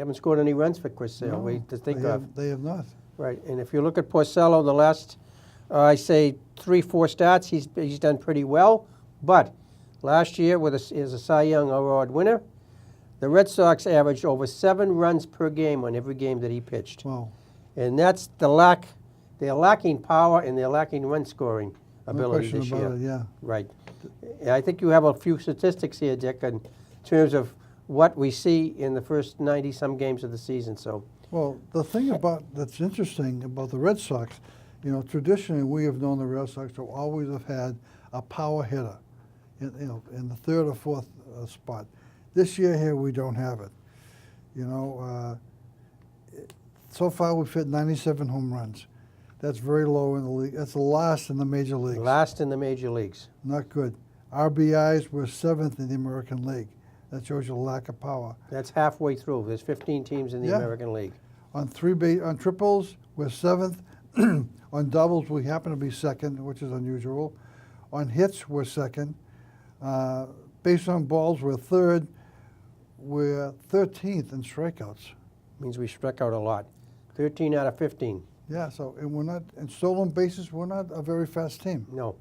haven't scored any runs for Chris Sale, to think of. They have not. Right, and if you look at Porcello, the last, I say 3-4 starts, he's done pretty well. But last year, as a Cy Young Award winner, the Red Sox averaged over 7 runs per game on every game that he pitched. Wow. And that's the lack. They're lacking power and they're lacking run scoring ability No this question year. about it, yeah. Right. I think you have a few statistics here, Dick, in terms of what we see in the first 90-some games of the season. So. Well, the thing that's interesting about the Red Sox, traditionally we have known the Red Sox to always have had a power hitter, in the third or fourth spot. This year here we don't have it. So far we've hit 97 home runs. That's very low in the league. That's the last in the major leagues. Last in the major leagues. Not good. RBIs were 7th in the American League. That shows you a lack of power. That's halfway through. There's 15 teams in the American League. On on triples, we're 7th. On doubles, we happen to be 2nd, which is unusual. On hits, we're 2nd. Based on balls, we're 3rd. We're 13th in strikeouts. Means we struck out a lot. 13 out of 15. Yeah, and we're not, in stolen bases, we're not a very fast team. No.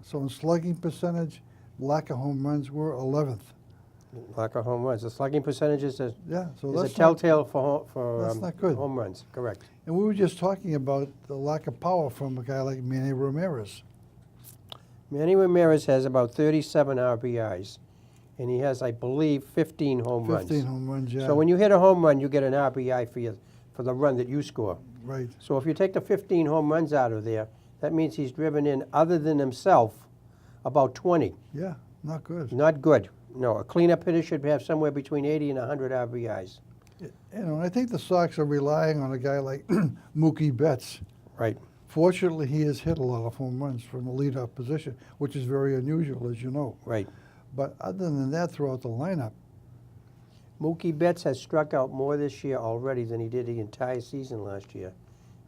So in slugging percentage, lack of home runs, we're 11th. Lack of home runs. The slugging percentage is a telltale for that's not good. home runs. Correct. And we were just talking about the lack of power from a guy like Manny Ramirez. Manny Ramirez has about 37 RBIs, and he has, I believe, 15 home runs. 15 home runs, yeah. So when you hit a home run, you get an RBI for the run that you score. Right. So if you take the 15 home runs out of there, that means he's driven in, other than himself, about 20. Yeah, not good. Not good. No, a cleanup hitter should have somewhere between 80 and 100 RBIs. I think the Sox are relying on a guy like Mookie Betts. Right. Fortunately, he has hit a lot of home runs from the leadoff position, which is very unusual, as you know. Right. But other than that, throughout the lineup, Mookie Betts has struck out more this year already than he did the entire season last year.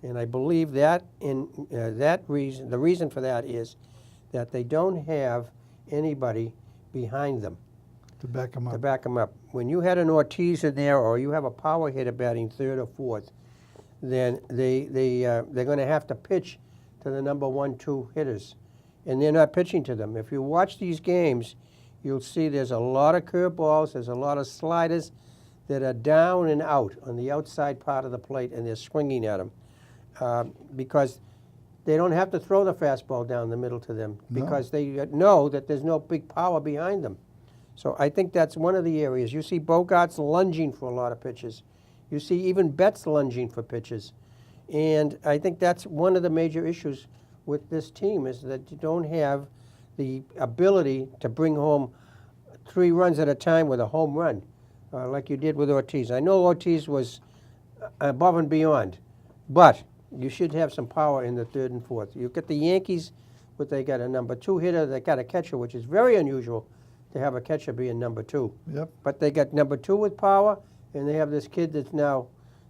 And I believe that the reason for that is that they don't have anybody behind them to back him up. When you had an Ortiz in there, or you have a power hitter batting 3rd or 4th, then they're going to have to pitch to the number 1, 2 hitters, and they're not pitching to them. If you watch these games, you'll see there's a lot of curveballs, there's a lot of sliders that are down and out on the outside part of the plate, and they're swinging at them because they don't have to throw the fastball down the middle to them because they know that there's no big power behind them. So I think that's one of the areas. You see Bogarts lunging for a lot of pitches. You see even Betts lunging for pitches. And I think that's one of the major issues with this team is that you don't have the ability to bring home 3 runs at a time with a home run like you did with Ortiz. I know Ortiz was above and beyond, but you should have some power in the 3rd and 4th. You get the Yankees, but they got a number 2 hitter, they got a catcher, which is very unusual to have a catcher being number 2. Yep. But they got number 2 with power, and they have this kid that's now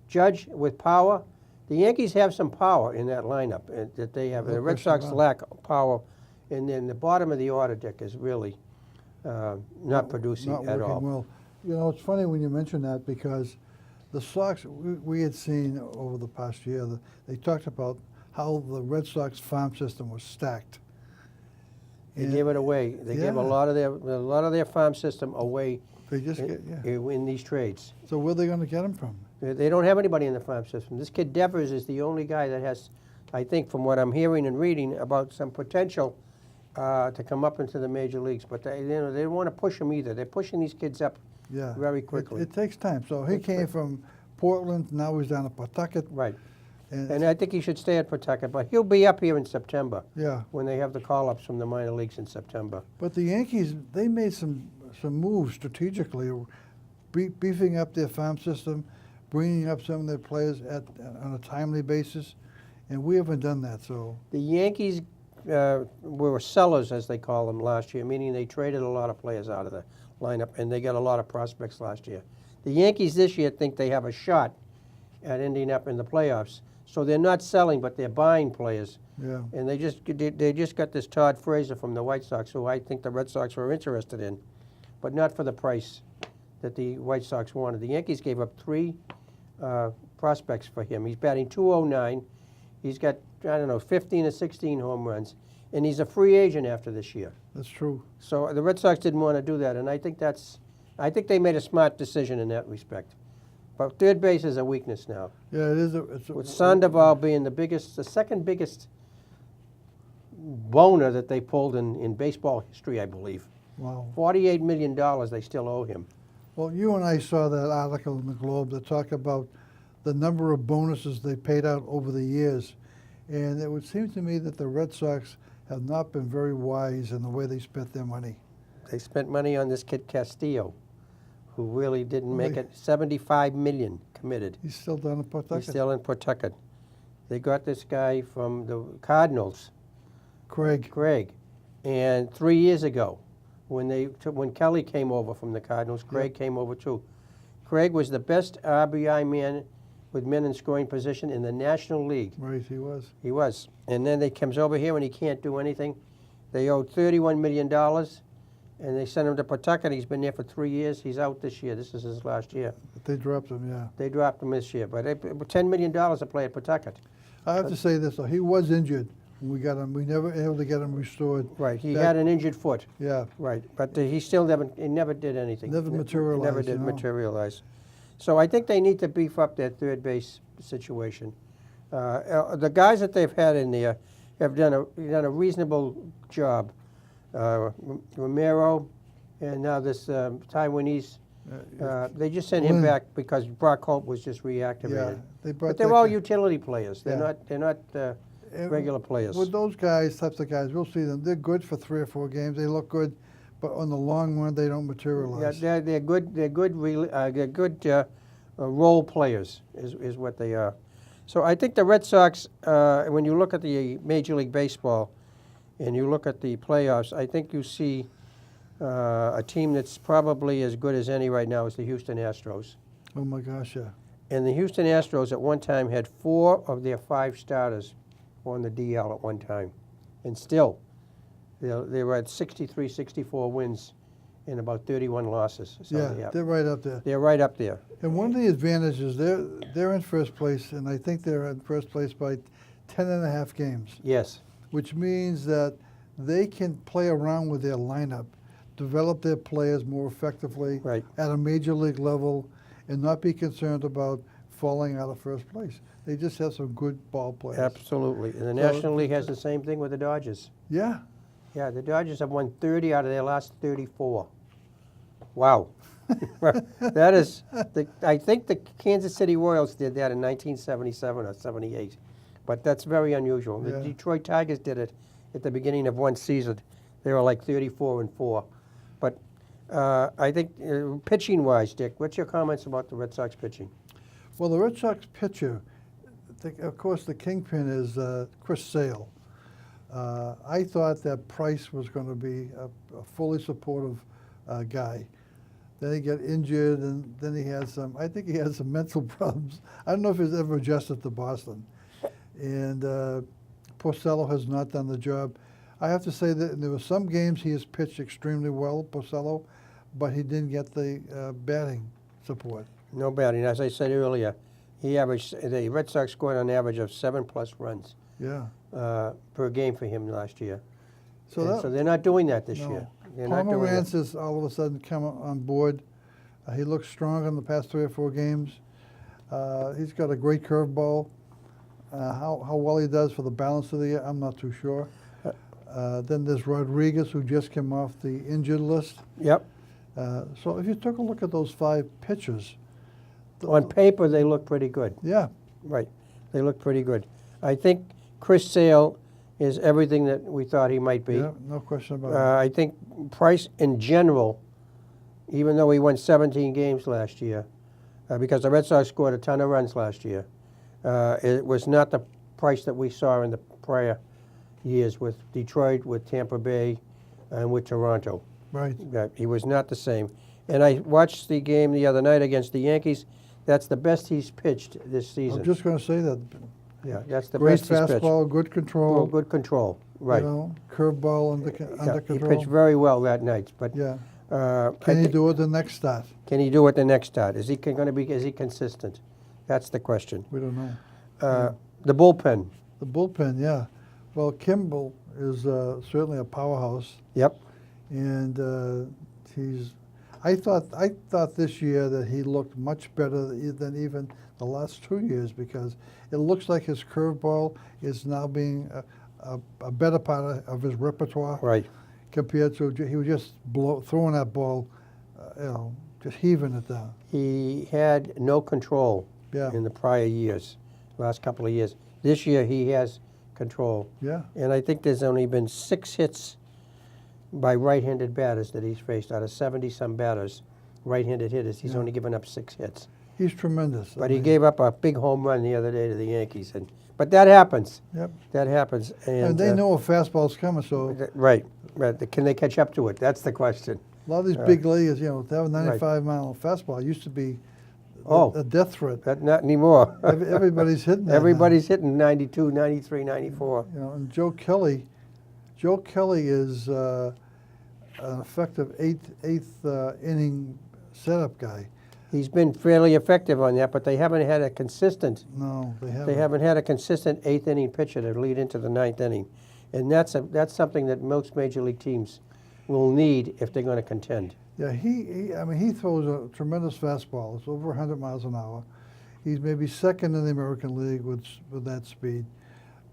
Judge with power. The Yankees have some power in that lineup that they have. No The Red question Sox about it. lack power, and then the bottom of the order, Dick, is really not producing not at working all. well. It's funny when you mention that because the Sox, we had seen over the past year, they talked about how the Red Sox farm system was stacked. They gave it away. They gave a lot of their farm system away. They just in these trades. So where are they going to get them from? They don't have anybody in the farm system. This kid Devers is the only guy that has, I think, from what I'm hearing and reading, about some potential to come up into the major leagues. But they don't want to push him either. They're pushing these kids up very quickly. It takes time. So he came from Portland. Now he's down at Pawtucket. Right. And I think he should stay at Pawtucket, but he'll be up here in September. Yeah. When they have the call-ups from the minor leagues in September. But the Yankees, they made some moves strategically, beefing up their farm system, bringing up some of their players on a timely basis, and we haven't done that. So the Yankees were sellers, as they call them, last year, meaning they traded a lot of players out of the lineup, and they got a lot of prospects last year. The Yankees this year think they have a shot at ending up in the playoffs. So they're not selling, but they're buying players. Yeah. And they just got this Todd Frazier from the White Sox, who I think the Red Sox were interested in, but not for the price that the White Sox wanted. The Yankees gave up 3 prospects for him. He's batting .209. He's got, I don't know, 15 or 16 home runs, and he's a free agent after this year. That's true. So the Red Sox didn't want to do that, and I think they made a smart decision in that respect. But third base is a weakness now, Yeah, it is. with Sandoval being the second biggest boner that they pulled in baseball history, I believe. Wow. $48 million they still owe him. Well, you and I saw that article in the Globe that talked about the number of bonuses they paid out over the years. And it would seem to me that the Red Sox have not been very wise in the way they spent their money. They spent money on this kid Castillo, who really didn't make it. $75 million committed. He's still down in Pawtucket. He's still in Pawtucket. They got this guy from the Cardinals, Craig. and 3 years ago, when Kelly came over from the Cardinals, Craig came over too. Craig was the best RBI man with men in scoring position in the National League. Right, he was. He was. And then they comes over here and he can't do anything. They owed $31 million, and they sent him to Pawtucket. He's been there for 3 years. He's out this year. This is his last year. But they dropped him, yeah. They dropped him this year, but $10 million to play at Pawtucket. I have to say this, though. He was injured when we got him. We never able to get him restored. Right, he had an injured foot. Yeah. Right, but he still never did anything. Never materialized, Never did you know. materialize. So I think they need to beef up their third base situation. The guys that they've had in there have done a reasonable job. Romero, and now this Taiwanese. They just sent him Lynn. back because Brock Holt was just reactivated. Yeah, they brought But they're that all guy. utility players. They're Yeah. not And regular players. With those types of guys, we'll see them. They're good for 3 or 4 games. They look good, but on the long run, they don't Yeah, materialize. they're good. They're good role players, is what they are. So I think the Red Sox, when you look at the Major League Baseball, and you look at the playoffs, I think you see a team that's probably as good as any right now is the Houston Astros. Oh my gosh, yeah. And the Houston Astros at one time had 4 of their 5 starters on the DL at one time, and still, they were at 63, 64 wins and about 31 losses. So Yeah, they're right up there. they're right up there. And one of the advantages, they're in first place, and I think they're in first place by 10.5 games, Yes, which means that they can play around with their lineup, develop their players more effectively right. at a major league level, and not be concerned about falling out of first place. They just have some good ball players. Absolutely. And the So- National League has the same thing with the Dodgers. Yeah, Yeah, the Dodgers have won 30 out of their last 34. Wow. That is, I think the Kansas City Royals did that in 1977 or 78. But that's very unusual. The Yeah. Detroit Tigers did it at the beginning of one season. They were like 34-4. But I think pitching-wise, Dick, what's your comments about the Red Sox pitching? well, the Red Sox pitcher, of course, the kingpin is Chris Sale. I thought that Price was going to be a fully supportive guy. Then he got injured, and then I think he had some mental problems. I don't know if he's ever adjusted to Boston. And Porcello has not done the job. I have to say that there were some games he has pitched extremely well, Porcello, but he didn't get the batting support. No batting. As I said earlier, the Red Sox scored an average of 7+ runs Yeah. per game for him last year. So So they're not doing that this No. year. They're not doing Pomerantz it. has all of a sudden come on board. He looks strong in the past 3 or 4 games. He's got a great curveball. How well he does for the balance of the year, I'm not too sure. Then there's Rodriguez, who just came off the injured list. Yep. So if you took a look at those 5 pitchers, On paper, they look pretty good. yeah, Right. They look pretty good. I think Chris Sale is everything that we thought he might be. yeah, no question about it. I think Price in general, even though he won 17 games last year, because the Red Sox scored a ton of runs last year, it was not the Price that we saw in the prior years with Detroit, with Tampa Bay, and with Toronto. Right. He was not the same. And I watched the game the other night against the Yankees. That's the best he's pitched this season. I'm just going to say that. Yeah, that's the Great best he's pitched. fastball, good control. Good control. Right. You know, curveball under Yeah, he control. pitched very well that night. But Yeah. Can he do it the next start? Can he do it the next start? Is he going to be? Is he consistent? That's the question. We don't know. The bullpen. The bullpen, yeah. Well, Kimball is certainly a powerhouse, Yep. and he's. I thought this year that he looked much better than even the last 2 years, because it looks like his curveball is now being a better part of his repertoire. Right. Compared to he was just throwing that ball, just heaving it down. He had no control Yeah. in the prior years, last couple of years. This year he has control. Yeah. And I think there's only been 6 hits by right-handed batters that he's faced out of 70-some batters, right-handed hitters. He's Yeah. only given up 6 hits. He's tremendous. But he gave up a big home run the other day to the Yankees. But that happens. Yep. That happens. And they know a fastball's coming, so Right. Right. Can they catch up to it? That's the question. a lot of these big leaguers, to have a 95-mile fastball used to be a death threat. Not anymore. Everybody's hitting that now. Everybody's hitting 92, 93, 94. And Joe Kelly is an effective eighth inning setup guy. He's been fairly effective on that, but they haven't had a consistent. No, they haven't. They haven't had a consistent 8th inning pitcher to lead into the 9th inning, and that's something that most major league teams will need if they're going to contend. Yeah, he throws a tremendous fastball. It's over 100 miles an hour. He's maybe second in the American League with that speed.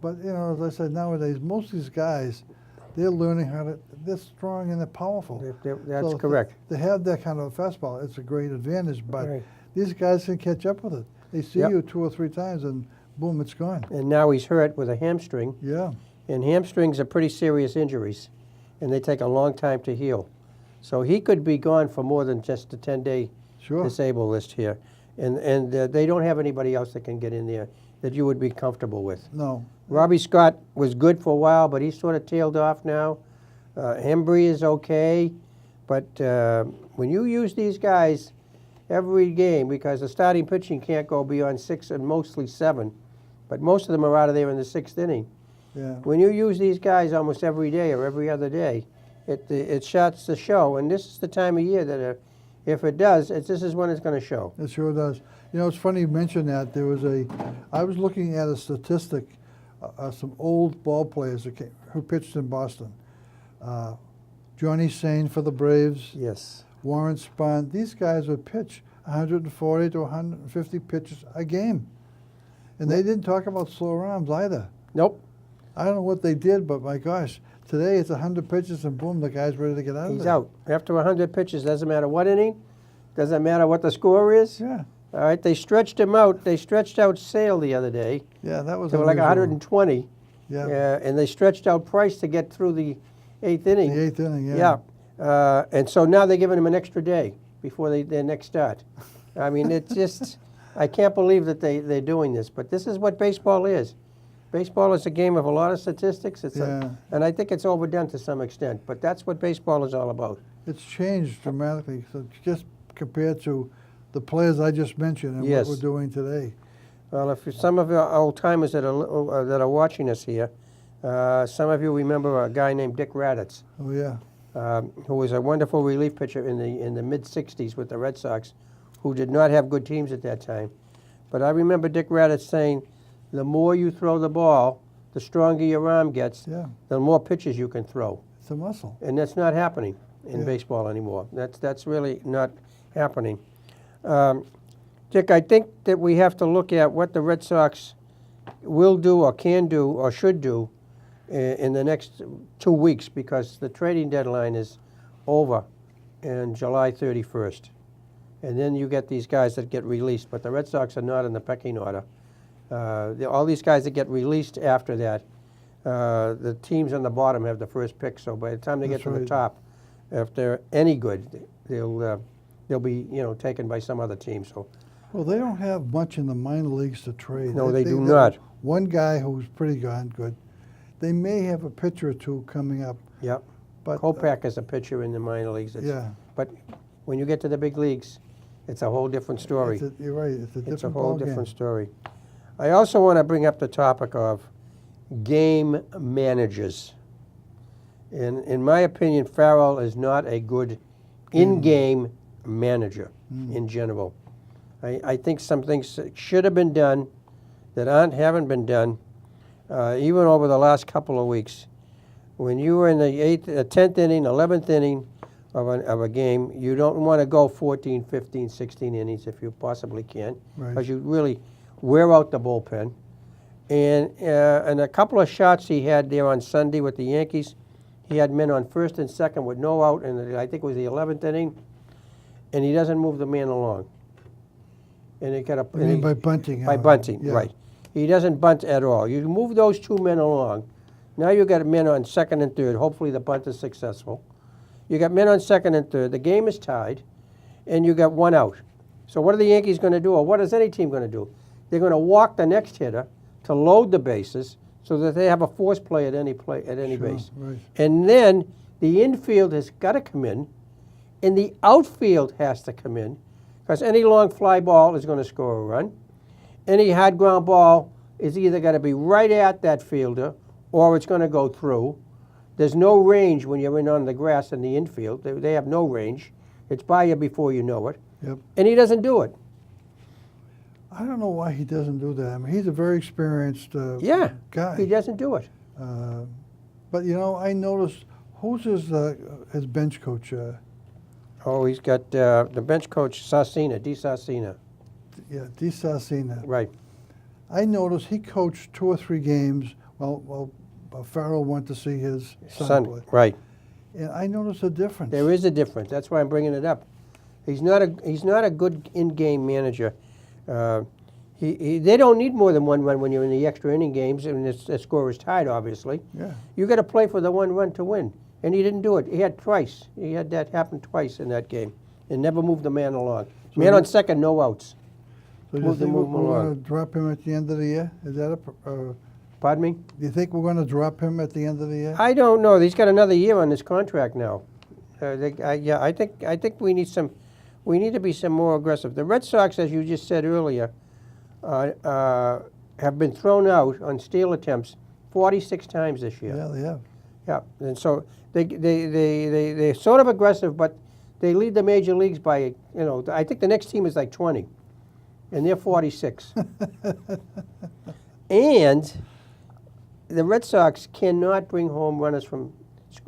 But as I said, nowadays most of these guys, they're learning they're strong and they're powerful. That's So correct. To have that kind of a fastball, it's a great advantage. But Right. these guys can catch up with it. They see Yep. you 2 or 3 times and boom, it's gone. And now he's hurt with a hamstring, Yeah, and hamstrings are pretty serious injuries, and they take a long time to heal. So he could be gone for more than just a 10-day sure. disabled list here. And they don't have anybody else that can get in there that you would be comfortable with. No, Robbie Scott was good for a while, but he's sort of tailed off now. Hembry is okay, but when you use these guys every game, because the starting pitching can't go beyond 6 and mostly 7, but most of them are out of there in the 6th inning. yeah. When you use these guys almost every day or every other day, it starts to show, and this is the time of year that if it does, this is when it's going to show. It sure does. It's funny you mentioned that. I was looking at a statistic, some old ball players who pitched in Boston. Johnny Sain for the Braves, Yes. Warren Spahn. These guys would pitch 140 to 150 pitches a game. And they didn't talk about slow arms either. Nope. I don't know what they did, but my gosh, today it's 100 pitches and boom, the guy's ready to get out of He's there. out. After 100 pitches, doesn't matter what inning, doesn't matter what the score is. Yeah, All right, they stretched him out. They stretched out Sale the other day yeah, that was to like unusual. 120. Yeah, And they stretched out Price to get through the 8th inning. the 8th inning, yeah. And so now they're giving him an extra day before their next start. I mean, it's just, I can't believe that they're doing this, but this is what baseball is. Baseball is a game of a lot of statistics, and I think it's overdone to some extent, but that's what baseball is all about. It's changed dramatically, so just compared to the players I just mentioned and Yes. what we're doing today. Well, if some of our old timers that are watching us here, some of you remember a guy named Dick Raditz, Oh, yeah. who was a wonderful relief pitcher in the mid-'60s with the Red Sox, who did not have good teams at that time. But I remember Dick Raditz saying, the more you throw the ball, the stronger your arm gets, Yeah, the more pitches you can throw. it's a muscle. And that's not happening in Yeah. baseball anymore. That's really not happening. Dick, I think that we have to look at what the Red Sox will do or can do or should do in the next 2 weeks, because the trading deadline is over in July 31st. And then you get these guys that get released, but the Red Sox are not in the pecking order. All these guys that get released after that, the teams on the bottom have the first pick, so by the time they get That's to the right. top, if they're any good, they'll be taken by some other team. So Well, they don't have much in the minor leagues to trade. No, they do not. One guy who's pretty good. They may have a pitcher or two coming up, yeah, but Kopech is a pitcher in the minor leagues. yeah, But when you get to the big leagues, it's a whole different story. you're right. It's a different It's a whole ballgame. different story. I also want to bring up the topic of game managers. In my opinion, Farrell is not a good in-game manager in general. I think some things should have been done that haven't been done, even over the last couple of weeks. When you were in the 10th inning, 11th inning of a game, you don't want to go 14, 15, 16 innings if you possibly can, Right. because you really wear out the bullpen. And a couple of shots he had there on Sunday with the Yankees, he had men on first and second with no out, and I think it was the 11th inning, and he doesn't move the man along. And it got a I mean by bunting. by bunting, yeah. right? He doesn't bunt at all. You move those two men along. Now you got men on second and third. Hopefully the bunt is successful. You got men on second and third. The game is tied, and you got one out. So what are the Yankees going to do, or what is any team going to do? They're going to walk the next hitter to load the bases so that they have a force play at any Sure, base. right. And then the infield has got to come in, and the outfield has to come in, because any long fly ball is going to score a run. Any hard ground ball is either going to be right at that fielder or it's going to go through. There's no range when you're in on the grass in the infield. They have no range. It's by you before you know it. Yep. And he doesn't do it. I don't know why he doesn't do that. I mean, he's a very experienced Yeah, guy. he doesn't do it. But you know, I noticed who's his bench coach? Oh, he's got the bench coach, Sasina, Di Sasina. Yeah, Di Sasina. Right. I noticed he coached 2 or 3 games. Well, Farrell went to see his son play, Right. and I noticed a difference. There is a difference. That's why I'm bringing it up. He's not a good in-game manager. They don't need more than one run when you're in the extra inning games, and the score is tied, obviously. Yeah. You got to play for the one run to win, and he didn't do it. He had twice. He had that happen twice in that game, and never moved the man along. So Man you- on second, no outs. So do you Move think him we're along. going to drop him at the end of the year? Is that Pardon me? do you think we're going to drop him at the end of the year? I don't know. He's got another year on his contract now. I think we need some. We need to be some more aggressive. The Red Sox, as you just said earlier, have been thrown out on steal attempts 46 times this year. Yeah, they have. Yeah, and so they're sort of aggressive, but they lead the major leagues by, I think the next team is like 20, and they're 46. And the Red Sox cannot bring home runners from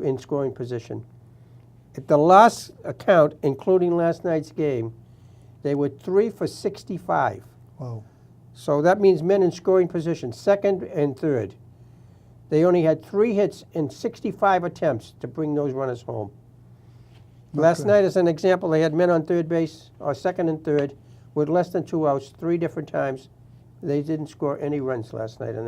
in scoring position. At the last account, including last night's game, they were 3 for 65. Wow. So that means men in scoring position, second and third. They only had 3 hits in 65 attempts to bring those runners home. Last Okay. night, as an example, they had men on third base, or second and third, with less than 2 outs 3 different times. They didn't score any runs last night in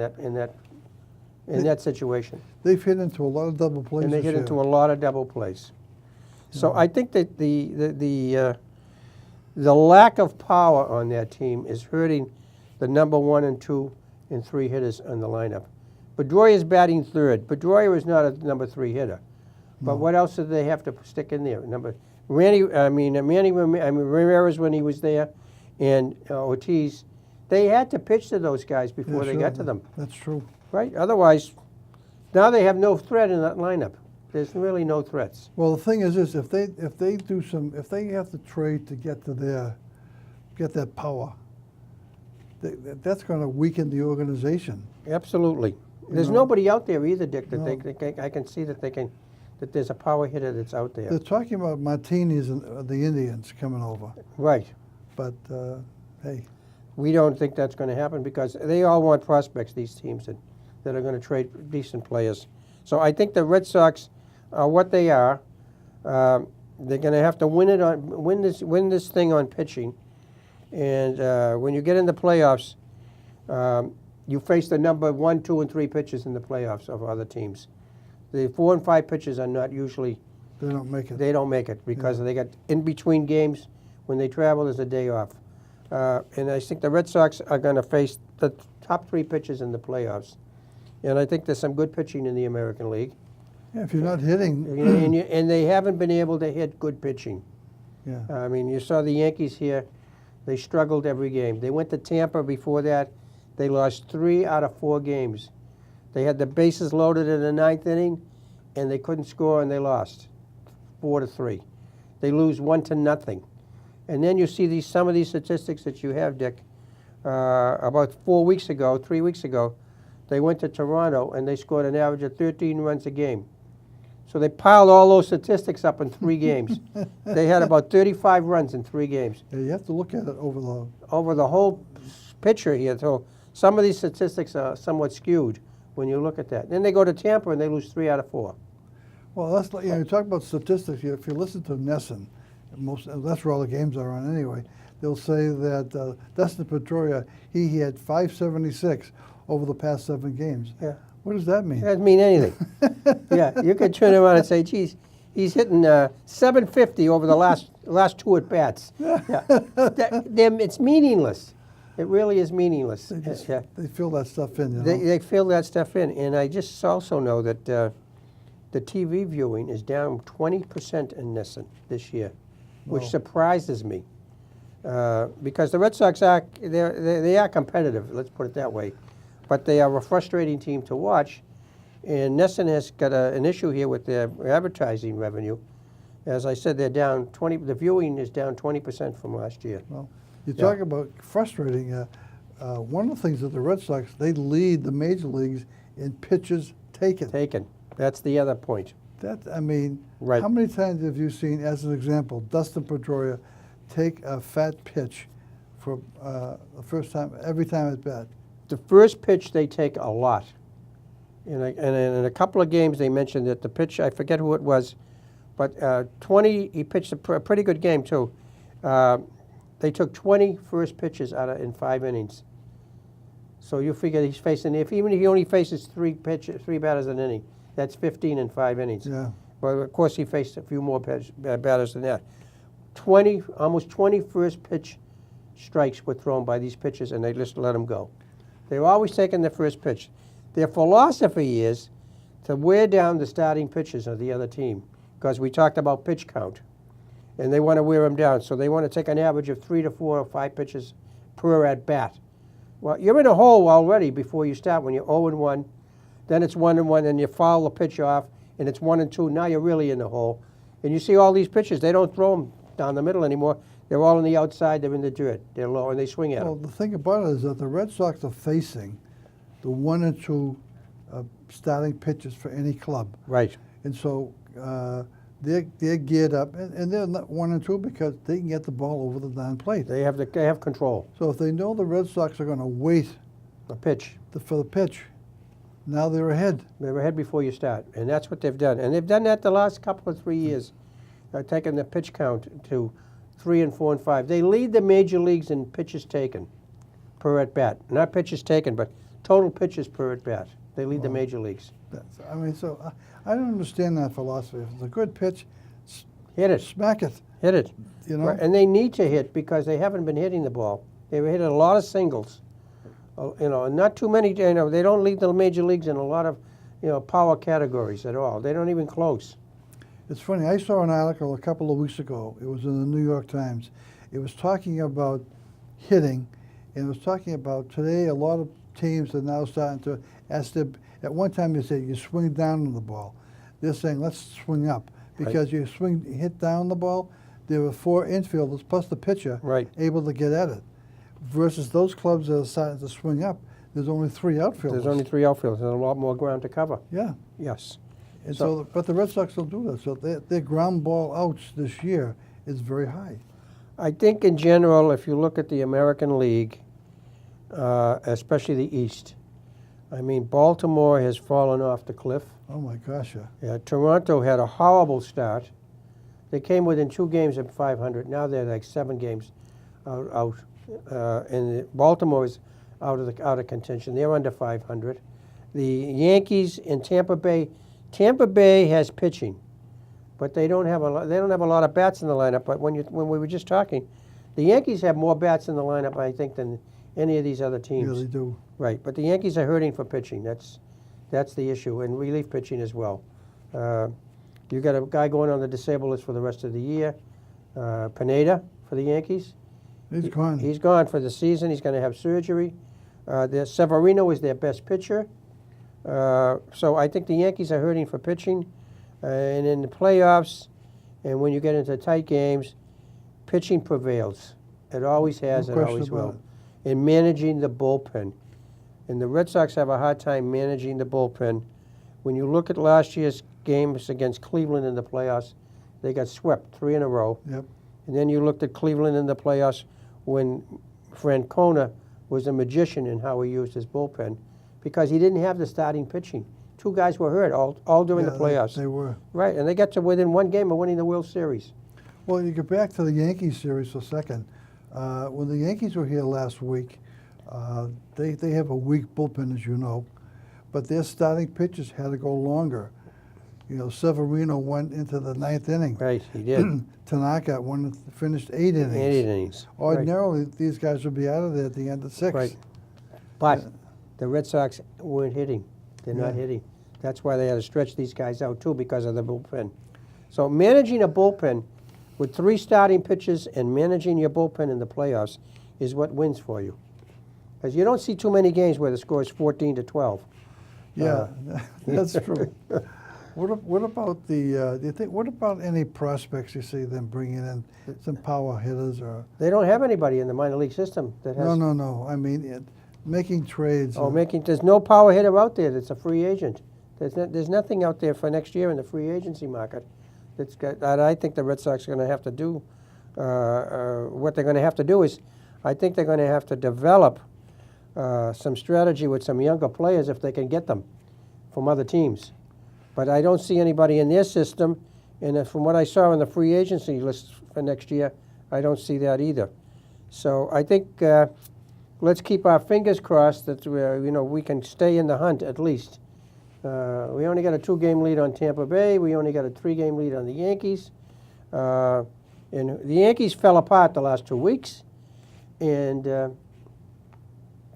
that situation. They've hit into a lot of double plays And they this hit year. into a lot of double plays. So I think that the lack of power on that team is hurting the number 1 and 2 and 3 hitters on the lineup. Pedroia is batting third. Pedroia is not a number 3 hitter. But what else did they have to stick in there? Manny Ramirez when he was there, and Ortiz, they had to pitch to those guys Yeah, before they sure. got to them, That's true. right? Otherwise, now they have no threat in that lineup. There's really no threats. Well, the thing is this: if they have to trade to get that power, that's going to weaken the organization. Absolutely. There's know? nobody out there either, Dick, that No. I can see that that there's a power hitter that's out there. They're talking about Martinez and the Indians coming over, Right. but hey, We don't think that's going to happen because they all want prospects, these teams that are going to trade decent players. So I think the Red Sox are what they are. They're going to have to win this thing on pitching. And when you get in the playoffs, you face the number 1, 2, and 3 pitchers in the playoffs of other teams. The 4 and 5 pitchers are not usually, they don't make it. they don't make it because they got in between games. When they travel, there's a day off. And I think the Red Sox are going to face the top 3 pitchers in the playoffs. And I think there's some good pitching in the American League. Yeah, if you're not hitting, And they haven't been able to hit good pitching. yeah, I mean, you saw the Yankees here. They struggled every game. They went to Tampa before that. They lost 3 out of 4 games. They had the bases loaded in the 9th inning, and they couldn't score, and they lost 4-3. they lose 1-0. And then you see some of these statistics that you have, Dick. About 3 weeks ago, they went to Toronto and they scored an average of 13 runs a game. So they piled all those statistics up in 3 games. They had about 35 runs in 3 games. Yeah, you have to look at it Over the whole picture here. So some of these statistics are somewhat skewed when you look at that. Then they go to Tampa and they lose 3 out of 4. Well, that's like, you talk about statistics. If you listen to Nesson, that's where all the games are on anyway. They'll say that Dustin Pedroia, he had 576 over the past 7 games. Yeah. What does that mean? It doesn't mean anything. Yeah, you could turn around and say, geez, he's hitting 750 over the last 2 at bats. Yeah. It's meaningless. It really is meaningless. They fill that stuff in, you know? They fill that stuff in. And I just also know that the TV viewing is down 20% in this year, which surprises me. Because the Red Sox they are competitive, let's put it that way. But they are a frustrating team to watch. And Nesson has got an issue here with their advertising revenue. As I said, they're down 20. The viewing is down 20% from last year. Well, you talk about frustrating. One of the things that the Red Sox, they lead the major leagues in pitches taken. That's the other point. Right. How many times have you seen, as an example, Dustin Pedroia take a fat pitch for the first time, every time at bat? The first pitch they take a lot. And in a couple of games they mentioned that the pitch, I forget who it was, but he pitched a pretty good game too. They took 20 first pitches in 5 innings. So you figure he's facing, even if he only faces 3 batters an inning, that's 15 in 5 innings. Yeah. Well, of course he faced a few more batters than that. Almost 20 first pitch strikes were thrown by these pitchers, and they just let them go. They're always taking the first pitch. Their philosophy is to wear down the starting pitchers of the other team, because we talked about pitch count, and they want to wear them down. So they want to take an average of 3 to 4 or 5 pitches per at bat. Well, you're in a hole already before you start when you're 0-1. Then it's 1-1, and you foul the pitch off, and it's 1-2. Now you're really in the hole. And you see all these pitches, they don't throw them down the middle anymore. They're all on the outside, they're in the dirt. They're low, and they swing at them. Well, the thing about it is that the Red Sox are facing the 1 and 2 starting pitchers for any club. Right. And so they're geared up, and they're not 1 and 2 because they can get the ball over the darn plate. They have control. So if they know the Red Sox are going to wait A pitch. for the pitch, now they're ahead. They're ahead before you start, and that's what they've done. And they've done that the last couple of 3 years, taking the pitch count to 3 and 4 and 5. They lead the major leagues in pitches taken per at bat. Not pitches taken, but total pitches per at bat. They lead the major leagues. So I don't understand that philosophy. If it's a good pitch, Hit it. smack it. Hit it. You know? And they need to hit because they haven't been hitting the ball. They've hit a lot of singles. And not too many. They don't lead the major leagues in a lot of, power categories at all. They don't even close. It's funny, I saw an article a couple of weeks ago. It was in the New York Times. It was talking about hitting, and it was talking about today a lot of teams are now starting to ask them. At one time they said you swing down on the ball. They're saying let's swing up because you hit down the ball. There were 4 infielders plus the pitcher able to get at it. Versus those clubs that are starting to swing up, there's only 3 outfielders. There's only 3 outfielders and a lot more ground to cover. Yeah. Yes. And but the Red Sox don't do that. So their ground ball outs this year is very high. I think in general, if you look at the American League, especially the East, Baltimore has fallen off the cliff. Oh my gosh, yeah. Yeah, Toronto had a horrible start. They came within 2 games of 500. Now they're like 7 games out. And Baltimore is out of contention. They're under 500. The Yankees in Tampa Bay. Tampa Bay has pitching, but they don't have a lot of bats in the lineup. But when we were just talking, the Yankees have more bats in the lineup, I think, than any of these other teams. Yeah, they do. Right, but the Yankees are hurting for pitching. That's the issue, and relief pitching as well. You got a guy going on the disabled list for the rest of the year. Pineda for the Yankees. He's gone. He's gone for the season. He's going to have surgery. Severino is their best pitcher. So I think the Yankees are hurting for pitching. And in the playoffs, And when you get into tight games, pitching prevails. It always has, No it question always about will. And managing the bullpen. And the Red Sox have a hard time managing the bullpen. When you look at last year's games against Cleveland in the playoffs, they got swept 3 in a row. Yep. And then you looked at Cleveland in the playoffs when Francona was a magician in how he used his bullpen because he didn't have the starting pitching. 2 guys were hurt all during the Yeah, playoffs. They were. Right, and they got to within 1 game of winning the World Series. Well, you get back to the Yankees series for a second. When the Yankees were here last week, they have a weak bullpen, as you know, but their starting pitchers had to go longer. You know, Severino went into the 9th inning. Right, he did. Tanaka finished 8 innings. 8 innings. Ordinarily, these guys would be out of there at the end of 6. Right. But the Red Sox weren't hitting. They're not Yeah. hitting. That's why they had to stretch these guys out, too, because of the bullpen. So managing a bullpen with 3 starting pitchers and managing your bullpen in the playoffs is what wins for you. Because you don't see too many games where the score is 14-12. Yeah, that's true. What about the? Do you think? What about any prospects you see them bringing in some power hitters or? They don't have anybody in the minor league system that has. No. I mean, making trades. Oh, there's no power hitter out there that's a free agent. There's nothing out there for next year in the free agency market that I think the Red Sox are going to have to do. What they're going to have to do is, I think they're going to have to develop some strategy with some younger players if they can get them from other teams. But I don't see anybody in their system, and from what I saw in the free agency list for next year, I don't see that either. So I think let's keep our fingers crossed that we can stay in the hunt at least. We only got a 2-game lead on Tampa Bay. We only got a 3-game lead on the Yankees. And the Yankees fell apart the last 2 weeks, and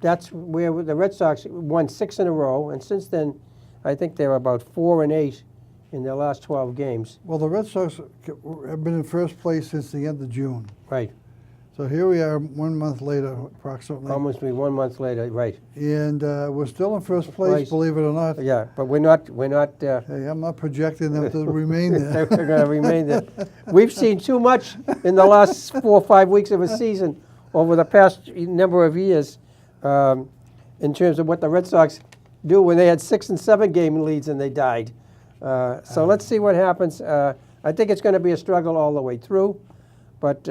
that's where the Red Sox won 6 in a row, and since then, I think they're about 4-8 in their last 12 games. Well, the Red Sox have been in first place since the end of June. Right. So here we are 1 month later, approximately. Almost 1 month later. Right. And we're still in first place, believe it or not. Yeah, but we're not. Hey, I'm not projecting them to remain there. They're going to remain there. We've seen too much in the last 4 or 5 weeks of a season over the past number of years in terms of what the Red Sox do when they had 6 and 7 game leads and they died. So let's see what happens. I think it's going to be a struggle all the way through, but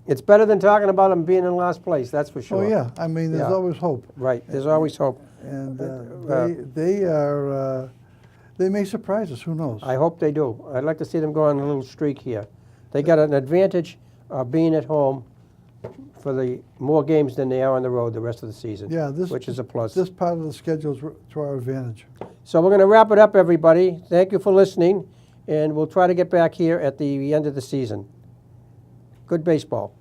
it's better than talking about them being in last place. That's for sure. Oh yeah, I mean, there's Yeah. always hope. Right. There's always hope. And they may surprise us. Who knows? I hope they do. I'd like to see them go on a little streak here. They got an advantage of being at home for the more games than they are on the road the rest of the season. Yeah, which is a plus. This part of the schedule is to our advantage. So we're going to wrap it up, everybody. Thank you for listening, and we'll try to get back here at the end of the season. Good baseball.